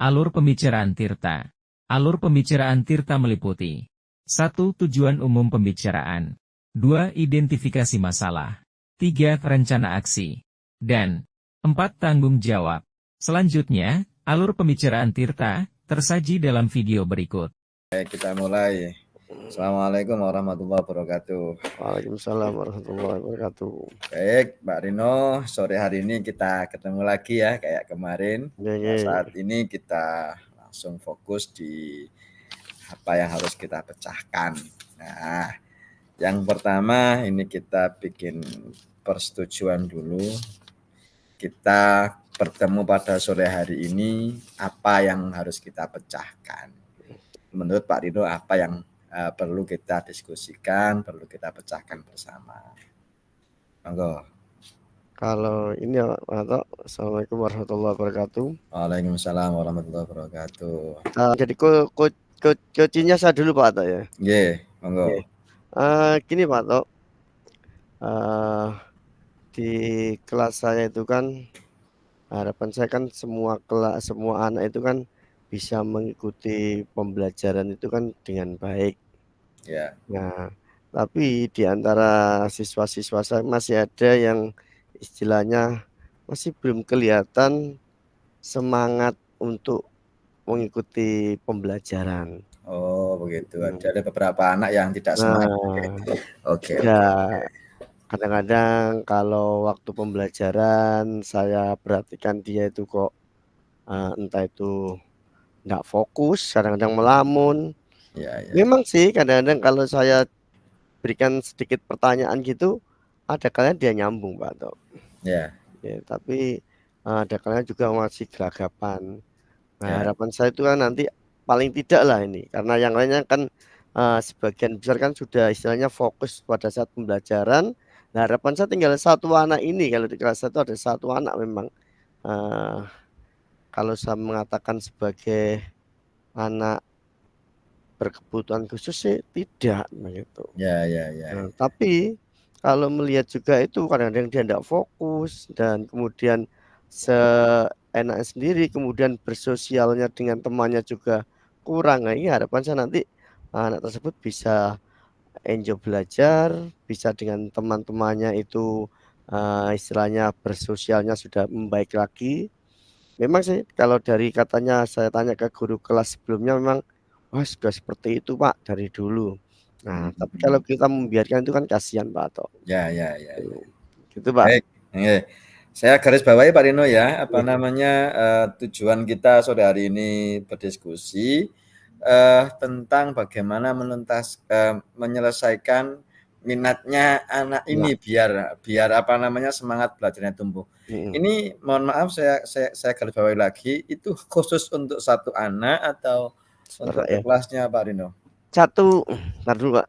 Alur pembicaraan Tirta. Alur pembicaraan Tirta meliputi 1. Tujuan umum pembicaraan 2. Identifikasi masalah 3. Rencana aksi dan 4. Tanggung jawab. Selanjutnya, alur pembicaraan Tirta tersaji dalam video berikut. Baik, kita mulai. Assalamualaikum warahmatullahi wabarakatuh. Waalaikumsalam warahmatullahi wabarakatuh. Baik, Mbak Rino, sore hari ini kita ketemu lagi ya, kayak kemarin. Nah, saat ini kita langsung fokus di apa yang harus kita pecahkan. Nah, yang pertama ini kita bikin persetujuan dulu. Kita bertemu pada sore hari ini, apa yang harus kita pecahkan. Menurut Pak Rino, apa yang perlu kita diskusikan, perlu kita pecahkan bersama. Monggo. Kalau ini ya, Assalamualaikum warahmatullahi wabarakatuh. Waalaikumsalam warahmatullahi wabarakatuh. Jadi kuncinya saya dulu Pak Atok ya. Iya, monggo. Gini Pak Atok, di kelas saya itu kan harapan saya kan semua anak itu kan bisa mengikuti pembelajaran itu kan dengan baik. Ya. Nah, tapi di antara siswa-siswa saya masih ada yang istilahnya masih belum kelihatan semangat untuk mengikuti pembelajaran. Oh, begitu. Ada beberapa anak yang tidak semangat. Oke. Ya, kadang-kadang kalau waktu pembelajaran saya perhatikan dia itu kok entah itu nggak fokus, kadang-kadang melamun. Ya. Memang sih kadang-kadang kalau saya berikan sedikit pertanyaan gitu, ada kalanya dia nyambung Pak Tok. Ya, tapi ada kalanya juga masih gelagapan. Nah, harapan saya itu kan nanti paling tidak lah ini, karena yang lainnya kan sebagian besar kan sudah istilahnya fokus pada saat pembelajaran. Nah, harapan saya tinggal satu anak ini, kalau di kelas 1 ada satu anak memang kalau saya mengatakan sebagai anak berkebutuhan khusus sih tidak begitu. Ya. Nah, tapi kalau melihat juga itu kadang-kadang dia tidak fokus dan kemudian seenaknya sendiri, kemudian bersosialnya dengan temannya juga kurang. Nah, ini harapan saya nanti anak tersebut bisa enjoy belajar, bisa dengan teman-temannya itu istilahnya bersosialnya sudah membaik lagi. Memang sih kalau dari katanya saya tanya ke guru kelas sebelumnya memang wah sudah seperti itu Pak dari dulu. Nah, tapi kalau kita membiarkan itu kan kasihan Pak Atok. Ya. Gitu Pak. Baik. Saya garis bawahi Pak Rino ya, tujuan kita sore hari ini berdiskusi tentang bagaimana menyelesaikan minatnya anak ini biar semangat belajarnya tumbuh. Ini mohon maaf saya garis bawahi lagi, itu khusus untuk satu anak atau untuk kelasnya Pak Rino? Ntar dulu Pak.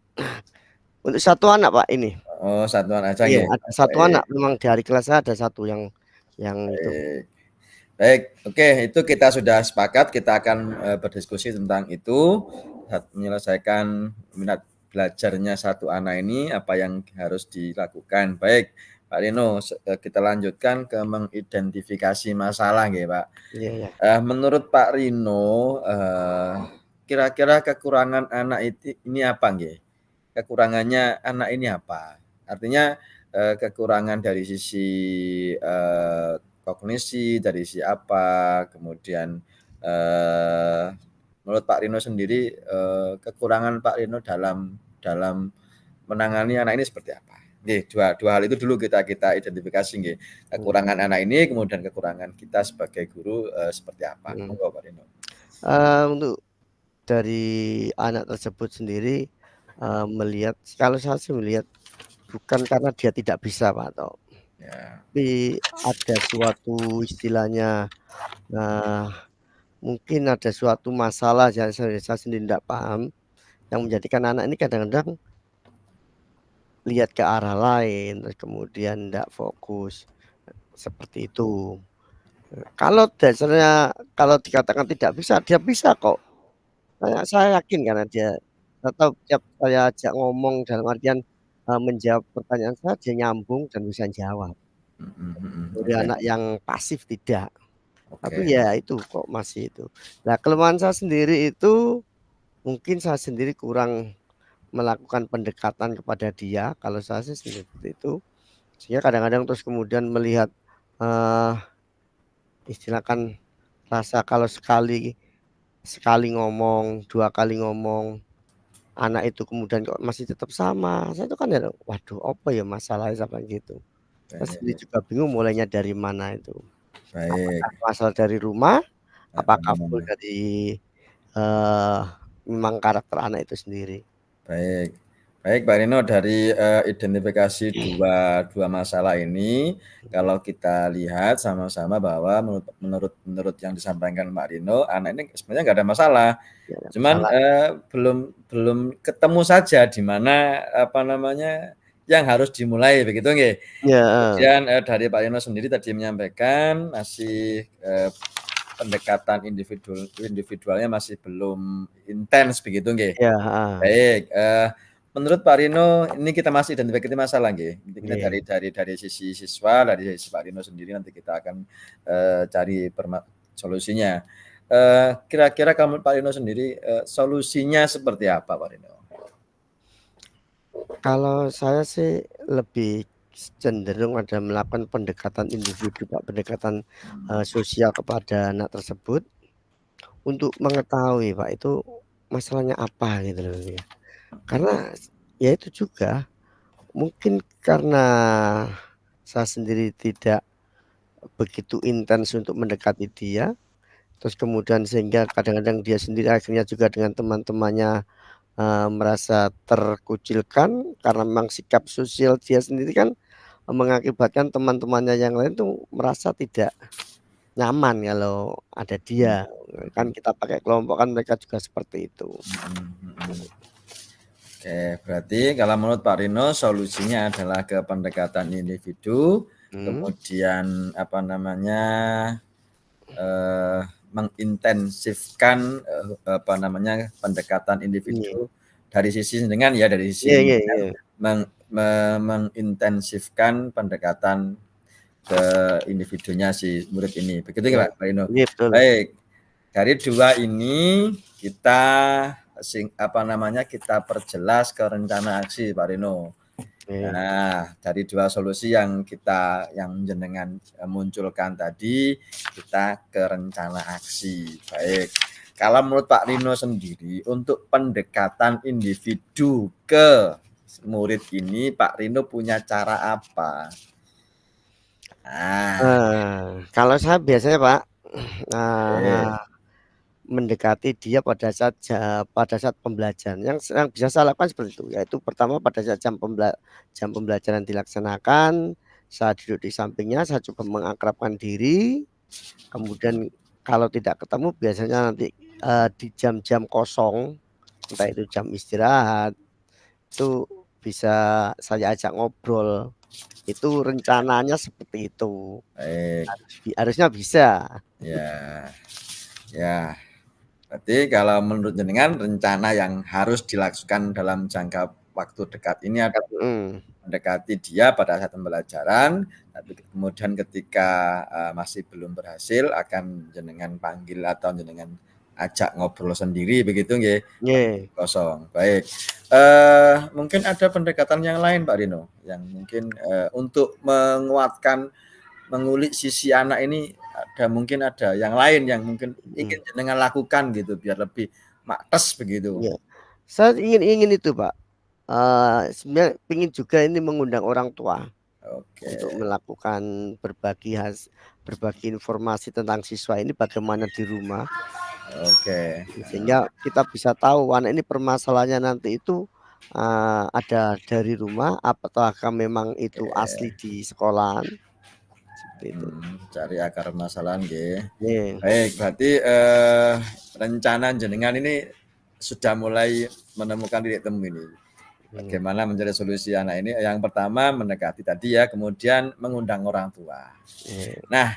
Untuk satu anak Pak ini. Oh, satu anak aja. Iya, ada satu anak memang dari kelas saya ada satu yang itu. Baik, oke, itu kita sudah sepakat, kita akan berdiskusi tentang itu, menyelesaikan minat belajarnya satu anak ini, apa yang harus dilakukan. Baik, Pak Rino, kita lanjutkan ke mengidentifikasi masalah, ya Pak. Iya. Menurut Pak Rino, kira-kira kekurangan anak ini apa, nggih? Kekurangannya anak ini apa? Artinya kekurangan dari sisi kognisi, dari sisi apa, kemudian menurut Pak Rino sendiri kekurangan Pak Rino dalam menangani anak ini seperti apa? Nggih, dua hal itu dulu kita identifikasi nggih. Kekurangan anak ini, kemudian kekurangan kita sebagai guru seperti apa? Monggo Pak Rino. Untuk dari anak tersebut sendiri melihat, kalau saya sih melihat bukan karena dia tidak bisa Pak Tok. Tapi ada suatu istilahnya mungkin ada suatu masalah yang saya sendiri tidak paham yang menjadikan anak ini kadang-kadang lihat ke arah lain, terus kemudian tidak fokus seperti itu. Kalau dasarnya kalau dikatakan tidak bisa, dia bisa kok. Saya yakin karena dia atau tiap saya ajak ngomong dalam artian menjawab pertanyaan saya, dia nyambung dan bisa jawab. Dari anak yang pasif tidak. Tapi Oke. ya itu kok masih itu. Nah, kelemahan saya sendiri itu mungkin saya sendiri kurang melakukan pendekatan kepada dia, kalau saya sih seperti itu. Sehingga kadang-kadang terus kemudian melihat, eee, istilahkan rasa kalau sekali sekali ngomong, 2 kali ngomong, anak itu kemudian kok masih tetap sama, saya itu kan ya, waduh apa ya masalahnya sampai gitu. Saya sendiri Baik, juga bingung mulainya dari mana itu. baik. Apakah masalah dari rumah, apakah full Namanya? dari, eee, memang karakter anak itu sendiri. Baik. Baik, Pak Rino, dari, identifikasi dua masalah ini, kalau kita lihat sama-sama bahwa menurut menurut menurut yang disampaikan Pak Rino, anak ini sebenarnya nggak ada masalah. Ya nggak Cuman, masalah. belum belum ketemu saja di mana, apa namanya, yang harus dimulai, begitu nggih? Iya, heeh. Kemudian, dari Pak Rino sendiri tadi menyampaikan masih, pendekatan individualnya masih belum intens, begitu nggih? Iya, heeh. Baik, menurut Pak Rino ini kita masih identifikasi masalah nggih. Intinya Iya. dari sisi siswa, dari sisi Pak Rino sendiri nanti kita akan, cari solusinya. Kira-kira kamu Pak Rino sendiri, solusinya seperti apa Pak Rino? Kalau saya sih lebih cenderung ada melakukan pendekatan individu, Pak, pendekatan, sosial kepada anak tersebut untuk mengetahui, Pak, itu masalahnya apa gitu loh ya. Karena ya itu juga mungkin karena saya sendiri tidak begitu intens untuk mendekati dia, terus kemudian sehingga kadang-kadang dia sendiri akhirnya juga dengan teman-temannya, merasa terkucilkan karena memang sikap sosial dia sendiri kan, mengakibatkan teman-temannya yang lain tuh merasa tidak nyaman kalau ada Mhm, dia. Kan mhm, kita pakai kelompok kan mereka juga seperti itu. mhm, mhm. Oke, berarti kalau menurut Pak Rino solusinya adalah ke pendekatan individu, Mhm, kemudian apa namanya, eee, mengintensifkan, apa namanya, pendekatan iya. individu dari sisi dengan ya dari Iya, sisi iya, dengan iya. mengintensifkan pendekatan ke individunya si murid ini. Begitu Iya, nggak Pak Rino? iya betul. Baik, dari 2 ini kita apa namanya, kita perjelas ke rencana aksi Pak Rino. Oke. Nah, dari 2 solusi yang jenengan, munculkan tadi, kita ke rencana aksi. Baik, kalau menurut Pak Rino sendiri, untuk pendekatan individu ke murid ini, Pak Rino punya cara apa? Ah, Kalau saya biasanya Pak, oke, eee, mendekati dia pada saat pembelajaran, yang bisa saya lakukan seperti itu, yaitu pertama pada saat jam pembelajaran dilaksanakan, saya duduk di sampingnya, saya coba mengakrabkan diri, kemudian kalau tidak ketemu biasanya nanti, di jam-jam kosong, entah itu jam istirahat, itu bisa saya ajak ngobrol, itu rencananya seperti itu, baik, harusnya bisa. ya, ya. Berarti kalau menurut jenengan rencana yang harus dilakukan dalam jangka waktu dekat ini adalah Mhm, mendekati dia pada saat pembelajaran, tapi kemudian ketika, masih belum berhasil akan jenengan panggil atau jenengan ajak ngobrol sendiri begitu nggih, iya, kosong. Baik, mungkin ada pendekatan yang lain Pak Rino, yang mungkin, untuk menguatkan, mengulik sisi anak ini mungkin ada yang lain yang mungkin mhm, ingin jenengan lakukan gitu biar lebih mates begitu? iya. Saya ingin itu, Pak, sebenarnya pengen juga ini mengundang orang tua untuk Oke, melakukan berbagi informasi tentang siswa ini bagaimana di rumah, oke, sehingga kita bisa tahu anak ini permasalahannya nanti itu, ada dari rumah ataukah memang itu asli oke. di sekolahan, seperti itu. Cari akar permasalahan nggih. Iya, Baik, berarti, rencana jenengan ini sudah mulai menemukan titik temu ini. mhm, Bagaimana mencari solusi anak ini, yang pertama mendekati tadi ya, kemudian mengundang orang tua. iya. Nah,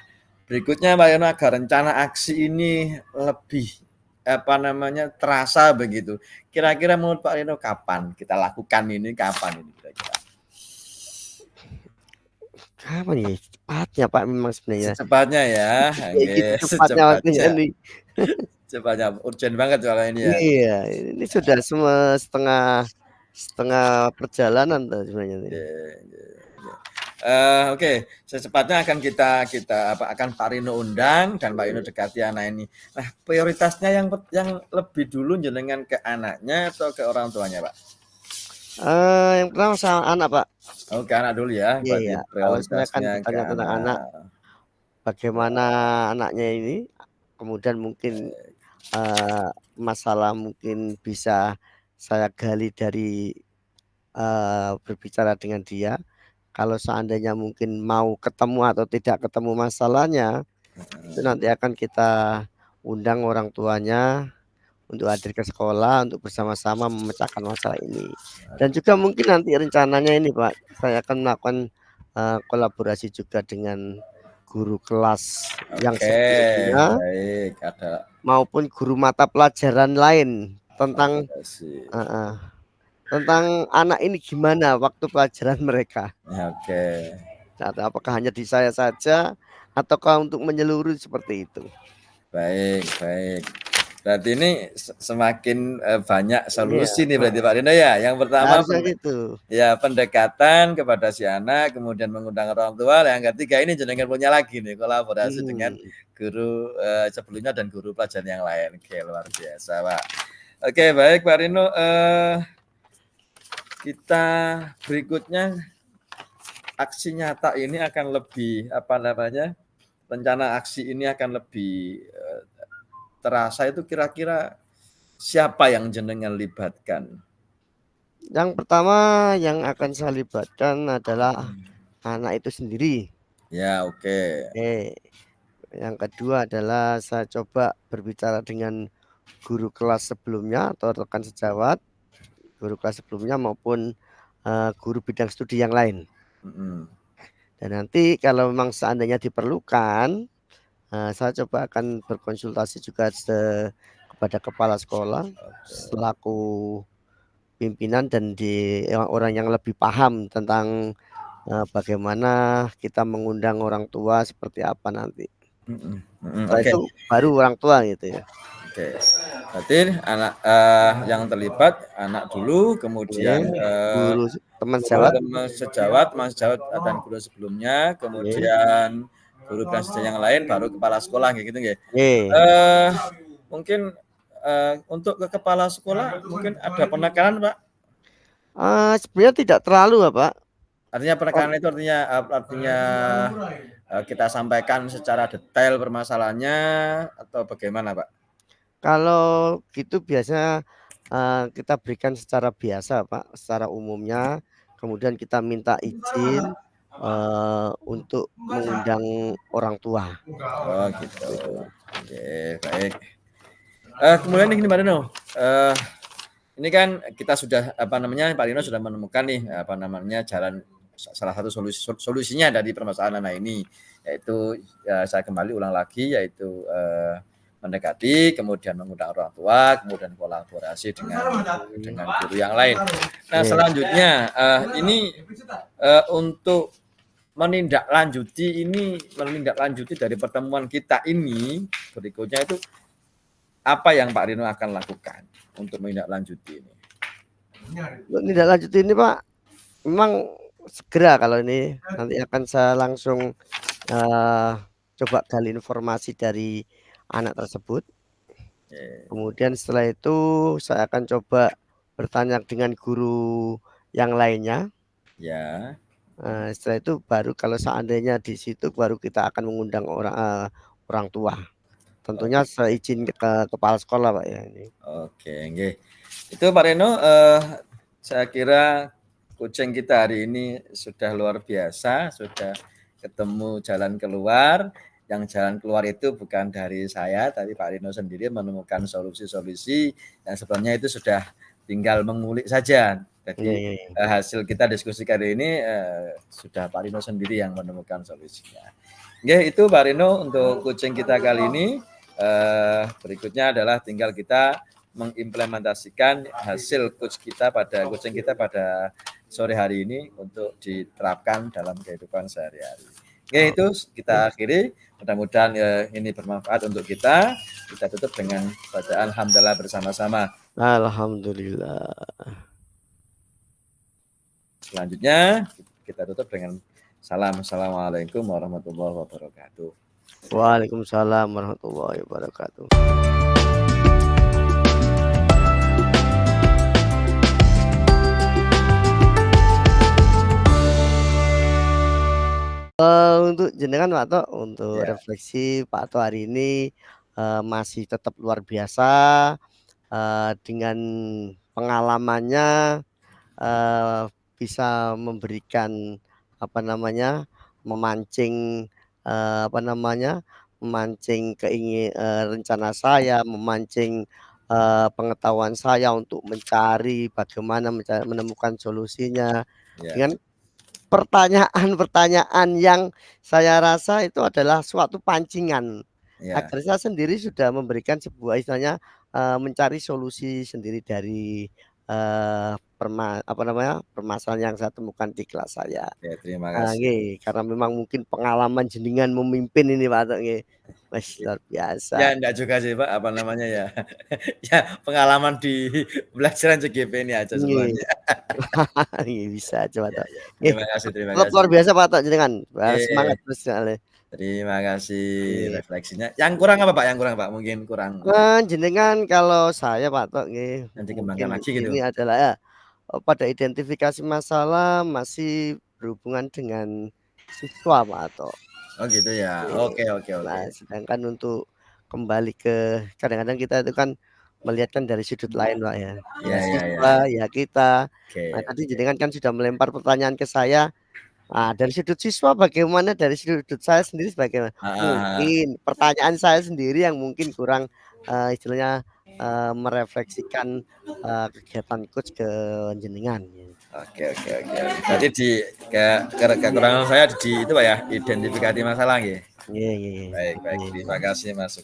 berikutnya Pak Yono agar rencana aksi ini lebih, apa namanya, terasa begitu. Kira-kira menurut Pak Rino kapan kita lakukan ini, kapan ini kira-kira? Kapan ya? Cepatnya Pak memang sebenarnya. Secepatnya ya. Kayak gitu Nggih, cepatnya waktunya secepatnya. nih. Cepatnya urgent banget soalnya ini ya. Iya, ini sudah setengah perjalanan tuh sebenarnya nih. Oke, secepatnya akan akan Pak Rino undang dan Pak Rino dekati anak ini. Nah, prioritasnya yang lebih dulu jenengan ke anaknya atau ke orang tuanya, Pak? Yang pertama sama anak, Pak. Ke anak dulu ya, Iya, berarti iya. Kalau saya kan prioritasnya ke bertanya tentang anak, anak. bagaimana anaknya ini, kemudian mungkin masalah mungkin bisa saya gali dari berbicara dengan dia. Kalau seandainya mungkin mau ketemu atau tidak ketemu masalahnya, itu nanti akan kita undang orang tuanya untuk hadir ke sekolah untuk bersama-sama memecahkan masalah ini. Dan juga mungkin nanti rencananya ini Pak, saya akan melakukan kolaborasi juga dengan guru kelas yang Oke, sebelumnya baik. Ada maupun guru mata pelajaran lain tentang kolaborasi. tentang anak ini gimana waktu pelajaran mereka. Oke. Apakah hanya di saya saja ataukah untuk menyeluruh seperti itu? Baik, baik. Berarti ini semakin banyak Iya, solusi nih berarti Pak Rino ya. Yang pertama harusnya gitu. ya pendekatan kepada si anak, kemudian mengundang orang tua. Yang ketiga ini jenengan punya lagi nih kolaborasi dengan guru sebelumnya dan guru pelajaran yang lain. Oke, luar biasa Pak. Oke, baik Pak Rino. Kita berikutnya aksi nyata ini akan lebih rencana aksi ini akan lebih terasa itu kira-kira siapa yang jenengan libatkan? Yang pertama yang akan saya libatkan adalah anak itu sendiri. Ya, oke. Yang kedua adalah saya coba berbicara dengan guru kelas sebelumnya atau rekan sejawat, guru kelas sebelumnya maupun guru bidang studi yang lain. Dan nanti kalau memang seandainya diperlukan, saya coba akan berkonsultasi juga kepada kepala sekolah selaku pimpinan dan orang yang lebih paham tentang bagaimana kita mengundang orang tua seperti apa nanti. Setelah itu baru orang tua gitu ya. Oke, berarti anak yang terlibat anak dulu, kemudian guru teman sejawat dan guru sebelumnya, kemudian guru dan yang lain, baru kepala sekolah gitu ya. Mungkin untuk ke kepala sekolah mungkin ada penekanan Pak? Sebenarnya tidak terlalu Pak. Artinya penekanan itu artinya kita sampaikan secara detail permasalahannya atau bagaimana Pak? Kalau gitu biasanya kita berikan secara biasa Pak, secara umumnya, kemudian kita minta izin untuk mengundang orang tua. Oh gitu. Oke, baik. Kemudian ini Pak Rino, ini kan kita sudah Pak Rino sudah menemukan nih jalan salah satu solusinya dari permasalahan anak ini, yaitu saya kembali ulang lagi yaitu mendekati, kemudian mengundang orang tua, kemudian kolaborasi dengan guru yang lain. Nah selanjutnya ini untuk menindaklanjuti dari pertemuan kita ini berikutnya itu apa yang Pak Rino akan lakukan untuk menindaklanjuti ini? Menindaklanjuti ini Pak, memang segera kalau ini nanti akan saya langsung coba gali informasi dari anak tersebut. Kemudian setelah itu saya akan coba bertanya dengan guru yang lainnya. Ya. Setelah itu baru kalau seandainya di situ baru kita akan mengundang orang tua. Tentunya seizin ke kepala sekolah Pak ya ini. Oke, nggih. Itu Pak Reno, saya kira kucing kita hari ini sudah luar biasa, sudah ketemu jalan keluar. Yang jalan keluar itu bukan dari saya, tapi Pak Rino sendiri menemukan solusi-solusi yang sebenarnya itu sudah tinggal mengulik saja. Jadi hasil kita diskusi kali ini sudah Pak Rino sendiri yang menemukan solusinya. Oke, itu Pak Rino untuk kucing kita kali ini. Berikutnya adalah tinggal kita mengimplementasikan hasil kucing kita pada sore hari ini untuk diterapkan dalam kehidupan sehari-hari. Oke, itu kita akhiri. Mudah-mudahan ini bermanfaat untuk kita. Kita tutup dengan bacaan hamdalah bersama-sama. Alhamdulillah. Selanjutnya kita tutup dengan salam. Assalamualaikum warahmatullahi wabarakatuh. Waalaikumsalam warahmatullahi wabarakatuh. Untuk jenengan Pak Tok, untuk refleksi Pak Tok hari ini masih tetap luar biasa dengan pengalamannya bisa memberikan memancing memancing rencana saya, memancing pengetahuan saya untuk mencari bagaimana menemukan solusinya dengan pertanyaan-pertanyaan yang saya rasa itu adalah suatu pancingan agar saya sendiri sudah memberikan sebuah istilahnya mencari solusi sendiri dari permasalahan yang saya temukan di kelas saya. Ya, terima kasih. Karena memang mungkin pengalaman jenengan memimpin ini Pak Tok nggih. Mas luar biasa. Ya enggak juga sih Pak, ya pengalaman di pelajaran CGP ini aja semuanya. Bisa aja Pak Tok. Terima kasih. Luar biasa Pak Tok jenengan. Semangat terus sekali. Terima kasih refleksinya. Yang kurang apa Pak? Mungkin kurang. Jenengan kalau saya Pak Tok nggih. Nanti kembangkan lagi gitu. Ini adalah pada identifikasi masalah masih berhubungan dengan siswa Pak Tok. Oh gitu ya. Oke. Nah, sedangkan untuk kembali ke kadang-kadang kita itu kan melihatkan dari sudut lain Pak ya. Siswa ya kita. Nah, tadi jenengan kan sudah melempar pertanyaan ke saya. Dari sudut siswa bagaimana, dari sudut saya sendiri bagaimana? Mungkin pertanyaan saya sendiri yang mungkin kurang istilahnya merefleksikan kegiatan coach ke jenengan. Oke. Berarti di kekurangan saya di itu Pak ya, identifikasi masalah nggih. Iya. Baik. Terima kasih Mas.